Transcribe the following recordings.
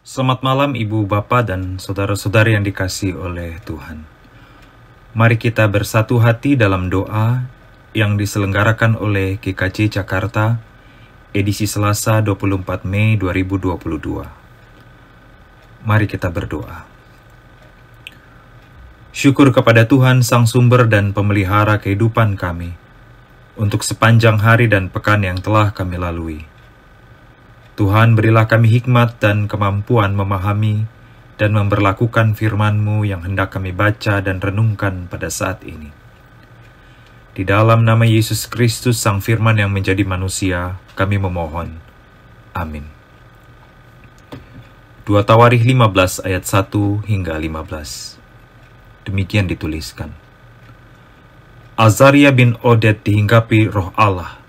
Selamat malam Ibu, Bapak, dan saudara-saudari yang dikasihi oleh Tuhan. Mari kita bersatu hati dalam doa yang diselenggarakan oleh GKJ Jakarta, edisi Selasa 24 Mei 2022. Mari kita berdoa. Syukur kepada Tuhan Sang Sumber dan Pemelihara kehidupan kami, untuk sepanjang hari dan pekan yang telah kami lalui. Tuhan, berilah kami hikmat dan kemampuan memahami dan memberlakukan firman-Mu yang hendak kami baca dan renungkan pada saat ini. Di dalam nama Yesus Kristus, Sang Firman yang menjadi manusia, kami memohon. Amin. 2 Tawarikh 15 ayat 1 hingga 15. Demikian dituliskan. Azaria bin Oded dihinggapi roh Allah.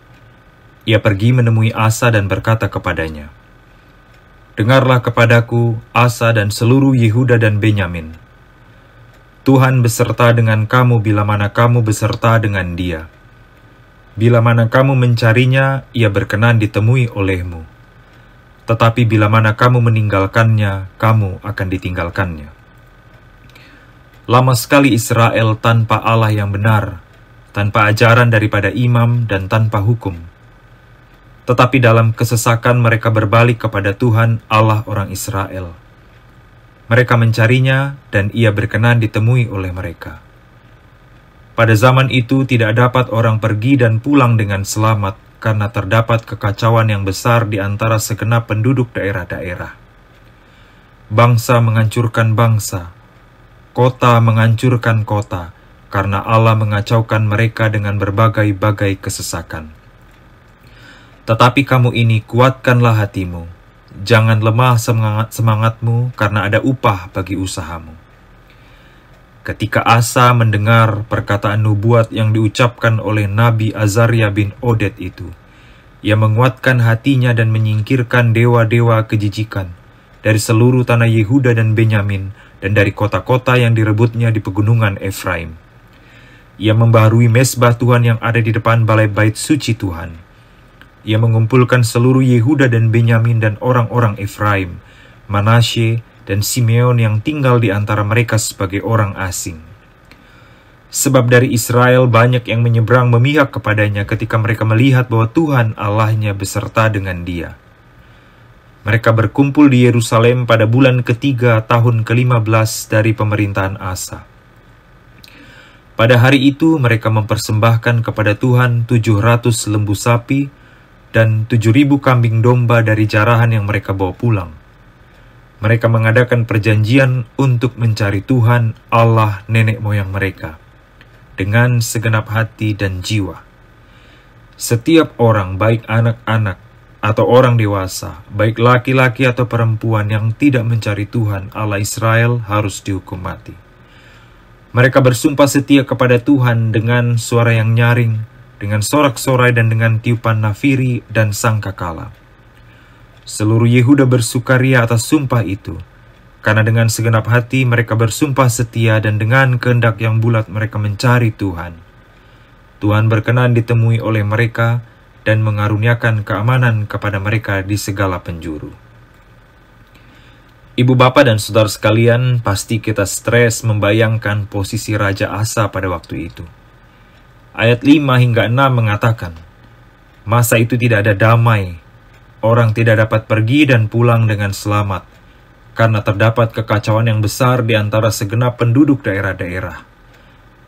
Ia pergi menemui Asa dan berkata kepadanya, "Dengarlah kepadaku, Asa dan seluruh Yehuda dan Benyamin. Tuhan beserta dengan kamu bila mana kamu beserta dengan dia. Bila mana kamu mencarinya, ia berkenan ditemui olehmu. Tetapi bila mana kamu meninggalkannya, kamu akan ditinggalkannya. Lama sekali Israel tanpa Allah yang benar, tanpa ajaran daripada imam dan tanpa hukum. Tetapi dalam kesesakan mereka berbalik kepada Tuhan Allah orang Israel. Mereka mencarinya dan ia berkenan ditemui oleh mereka. Pada zaman itu tidak dapat orang pergi dan pulang dengan selamat karena terdapat kekacauan yang besar di antara segenap penduduk daerah-daerah. Bangsa menghancurkan bangsa, kota menghancurkan kota, karena Allah mengacaukan mereka dengan berbagai-bagai kesesakan. Tetapi kamu ini kuatkanlah hatimu, jangan lemah semangatmu karena ada upah bagi usahamu." Ketika Asa mendengar perkataan nubuat yang diucapkan oleh Nabi Azaria bin Oded itu, ia menguatkan hatinya dan menyingkirkan dewa-dewa kejijikan dari seluruh tanah Yehuda dan Benyamin dan dari kota-kota yang direbutnya di pegunungan Efraim. Ia membaharui mezbah Tuhan yang ada di depan balai bait suci Tuhan. Ia mengumpulkan seluruh Yehuda dan Benyamin dan orang-orang Efraim, Manasye dan Simeon yang tinggal di antara mereka sebagai orang asing. Sebab dari Israel banyak yang menyeberang memihak kepadanya ketika mereka melihat bahwa Tuhan Allahnya beserta dengan dia. Mereka berkumpul di Yerusalem pada bulan ketiga tahun ke-15 dari pemerintahan Asa. Pada hari itu mereka mempersembahkan kepada Tuhan 700 lembu sapi dan 7.000 kambing domba dari jarahan yang mereka bawa pulang. Mereka mengadakan perjanjian untuk mencari Tuhan Allah nenek moyang mereka dengan segenap hati dan jiwa. Setiap orang, baik anak-anak atau orang dewasa, baik laki-laki atau perempuan yang tidak mencari Tuhan Allah Israel harus dihukum mati. Mereka bersumpah setia kepada Tuhan dengan suara yang nyaring, dengan sorak-sorai dan dengan tiupan nafiri dan sangkakala. Seluruh Yehuda bersukaria atas sumpah itu, karena dengan segenap hati mereka bersumpah setia dan dengan kehendak yang bulat mereka mencari Tuhan. Tuhan berkenan ditemui oleh mereka dan mengaruniakan keamanan kepada mereka di segala penjuru. Ibu, bapak, dan saudara sekalian, pasti kita stres membayangkan posisi Raja Asa pada waktu itu. Ayat 5 hingga 6 mengatakan, "Masa itu tidak ada damai, orang tidak dapat pergi dan pulang dengan selamat, karena terdapat kekacauan yang besar di antara segenap penduduk daerah-daerah.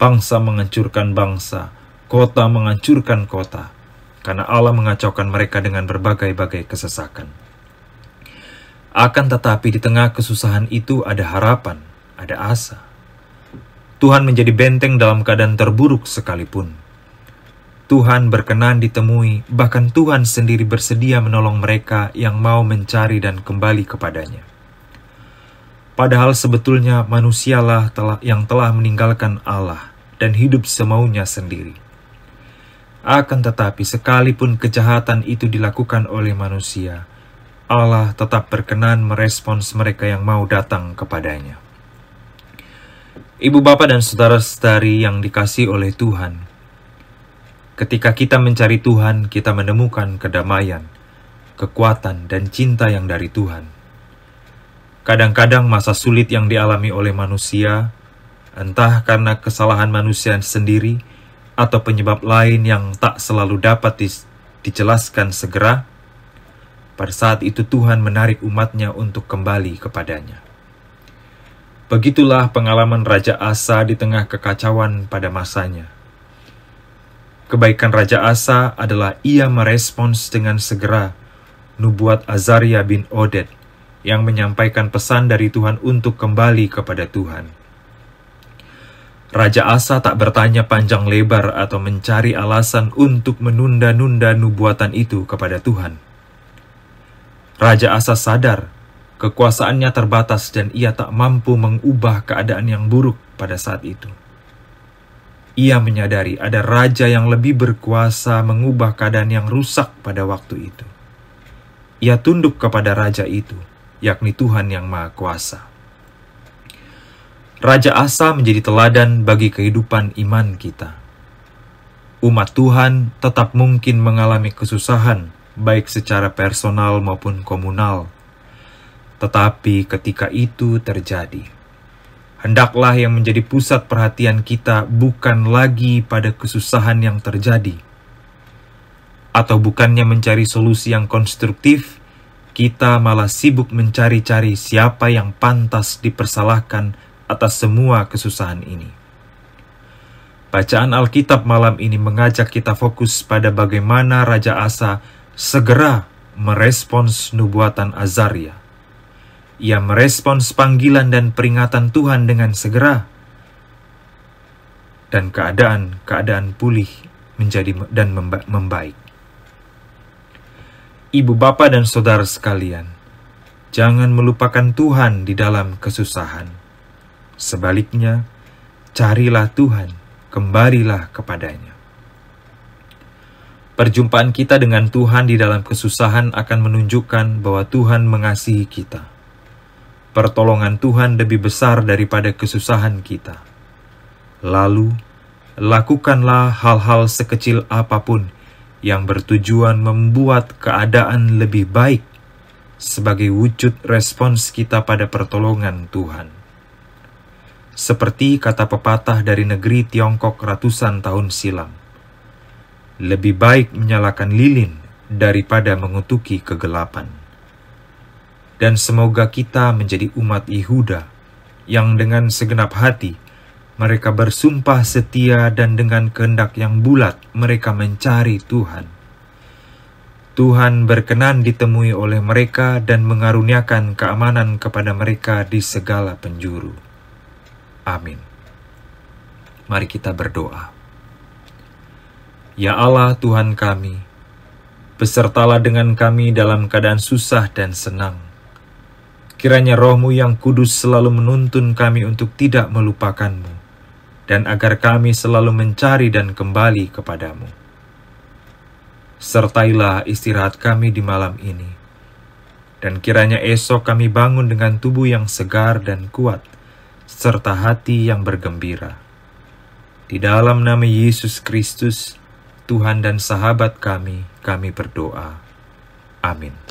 Bangsa menghancurkan bangsa, kota menghancurkan kota, karena Allah mengacaukan mereka dengan berbagai-bagai kesesakan." Akan tetapi di tengah kesusahan itu ada harapan, ada asa. Tuhan menjadi benteng dalam keadaan terburuk sekalipun. Tuhan berkenan ditemui, bahkan Tuhan sendiri bersedia menolong mereka yang mau mencari dan kembali kepadanya. Padahal sebetulnya manusialah yang telah meninggalkan Allah dan hidup semaunya sendiri. Akan tetapi sekalipun kejahatan itu dilakukan oleh manusia, Allah tetap berkenan merespons mereka yang mau datang kepadanya. Ibu, bapak, dan saudara-saudari yang dikasihi oleh Tuhan, ketika kita mencari Tuhan, kita menemukan kedamaian, kekuatan, dan cinta yang dari Tuhan. Kadang-kadang masa sulit yang dialami oleh manusia, entah karena kesalahan manusia sendiri atau penyebab lain yang tak selalu dapat dijelaskan segera, pada saat itu Tuhan menarik umatnya untuk kembali kepadanya. Begitulah pengalaman Raja Asa di tengah kekacauan pada masanya. Kebaikan Raja Asa adalah ia merespons dengan segera nubuat Azaria bin Oded yang menyampaikan pesan dari Tuhan untuk kembali kepada Tuhan. Raja Asa tak bertanya panjang lebar atau mencari alasan untuk menunda-nunda nubuatan itu kepada Tuhan. Raja Asa sadar kekuasaannya terbatas dan ia tak mampu mengubah keadaan yang buruk pada saat itu. Ia menyadari ada raja yang lebih berkuasa mengubah keadaan yang rusak pada waktu itu. Ia tunduk kepada raja itu, yakni Tuhan yang Maha Kuasa. Raja Asa menjadi teladan bagi kehidupan iman kita. Umat Tuhan tetap mungkin mengalami kesusahan, baik secara personal maupun komunal. Tetapi ketika itu terjadi, hendaklah yang menjadi pusat perhatian kita bukan lagi pada kesusahan yang terjadi, atau bukannya mencari solusi yang konstruktif, kita malah sibuk mencari-cari siapa yang pantas dipersalahkan atas semua kesusahan ini. Bacaan Alkitab malam ini mengajak kita fokus pada bagaimana Raja Asa segera merespons nubuatan Azaria. Ia merespons panggilan dan peringatan Tuhan dengan segera, dan keadaan pulih menjadi dan membaik. Ibu, bapa, dan saudara sekalian, jangan melupakan Tuhan di dalam kesusahan. Sebaliknya, carilah Tuhan, kembalilah kepadanya. Perjumpaan kita dengan Tuhan di dalam kesusahan akan menunjukkan bahwa Tuhan mengasihi kita. Pertolongan Tuhan lebih besar daripada kesusahan kita. Lalu, lakukanlah hal-hal sekecil apapun yang bertujuan membuat keadaan lebih baik sebagai wujud respons kita pada pertolongan Tuhan. Seperti kata pepatah dari negeri Tiongkok ratusan tahun silam, lebih baik menyalakan lilin daripada mengutuki kegelapan. Dan semoga kita menjadi umat Yehuda yang dengan segenap hati mereka bersumpah setia dan dengan kehendak yang bulat mereka mencari Tuhan. Tuhan berkenan ditemui oleh mereka dan mengaruniakan keamanan kepada mereka di segala penjuru. Amin. Mari kita berdoa. Ya Allah Tuhan kami, besertalah dengan kami dalam keadaan susah dan senang. Kiranya Roh-Mu yang kudus selalu menuntun kami untuk tidak melupakan-Mu, dan agar kami selalu mencari dan kembali kepadamu. Sertailah istirahat kami di malam ini, dan kiranya esok kami bangun dengan tubuh yang segar dan kuat, serta hati yang bergembira. Di dalam nama Yesus Kristus, Tuhan dan sahabat kami berdoa. Amin.